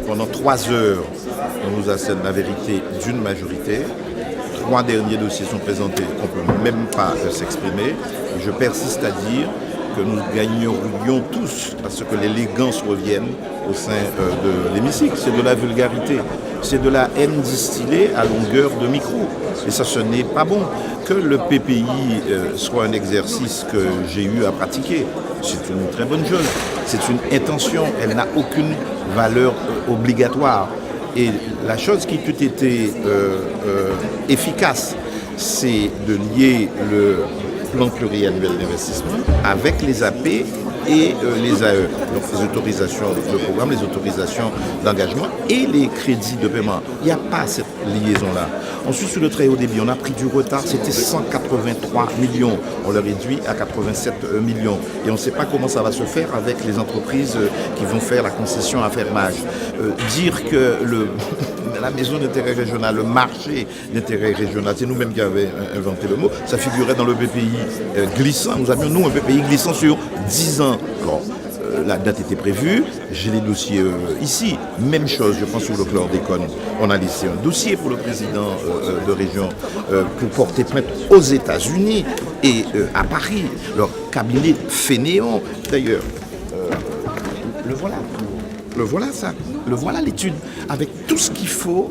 pendant 3 heures, on nous assène la vérité d'une majorité. 3 derniers dossiers sont présentés, on ne peut même pas s'exprimer. Je persiste à dire que nous gagnerions tous à ce que l'élégance revienne au sein de l'hémicycle. C'est de la vulgarité, c'est de la haine distillée à longueur de micro. Et ça, ce n'est pas bon. Que le PPI soit un exercice que j'ai eu à pratiquer, c'est une très bonne chose. C'est une intention, elle n'a aucune valeur obligatoire. Et la chose qui peut être efficace, c'est de lier le plan pluriannuel d'investissement avec les AP et les AE, donc les autorisations de programme, les autorisations d'engagement et les crédits de paiement. Il n'y a pas cette liaison-là. Ensuite, sur le très haut débit, on a pris du retard. C'était 183 millions. On l'a réduit à 87 millions. Et on ne sait pas comment ça va se faire avec les entreprises qui vont faire la concession à fermage. Dire que la maison d'intérêt régional, le marché d'intérêt régional, c'est nous-mêmes qui avons inventé le mot, ça figurait dans le PPI glissant. Nous avions, nous, un PPI glissant sur 10 ans. Alors, la date était prévue, j'ai les dossiers ici. Même chose, je pense, sur le chlordécone. On a laissé un dossier pour le président de région pour porter plainte aux États-Unis et à Paris. Leur cabinet fainéant, d'ailleurs. Le voilà. Le voilà ça, le voilà l'étude, avec tout ce qu'il faut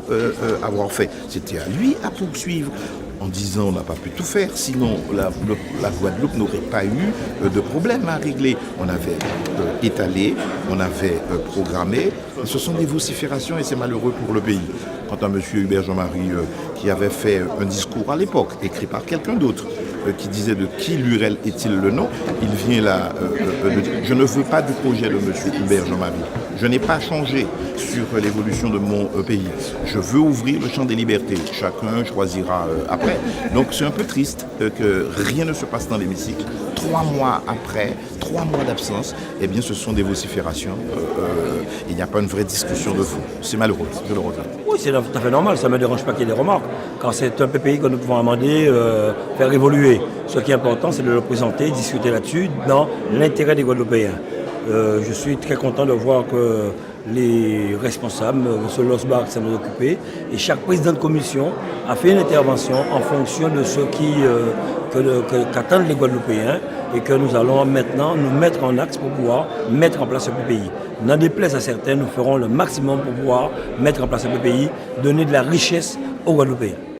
avoir fait. C'était à lui à poursuivre en disant on n'a pas pu tout faire, sinon la Guadeloupe n'aurait pas eu de problème à régler. On avait étalé, on avait programmé. Ce sont des vociférations et c'est malheureux pour le pays. Quant à M. Hubert Jean-Marie, qui avait fait un discours à l'époque, écrit par quelqu'un d'autre, qui disait de qui l'URL est-il le nom, il vient là de dire je ne veux pas du projet de M. Hubert Jean-Marie. Je n'ai pas changé sur l'évolution de mon pays. Je veux ouvrir le champ des libertés. Chacun choisira après. Donc c'est un peu triste que rien ne se passe dans l'hémicycle. 3 mois après, 3 mois d'absence, eh bien ce sont des vociférations. Il n'y a pas une vraie discussion de fond. C'est malheureux, je le regrette. Oui, c'est tout à fait normal, ça ne me dérange pas qu'il y ait des remarques. Quand c'est un PPI que nous pouvons amender, faire évoluer. Ce qui est important, c'est de le présenter, discuter là-dessus, dans l'intérêt des Guadeloupéens. Je suis très content de voir que les responsables, M. Losbach s'en est occupé, et chaque président de commission a fait une intervention en fonction de ce qu'attendent les Guadeloupéens et que nous allons maintenant nous mettre en axe pour pouvoir mettre en place ce PPI. N'en déplaise à certains, nous ferons le maximum pour pouvoir mettre en place ce PPI, donner de la richesse aux Guadeloupéens.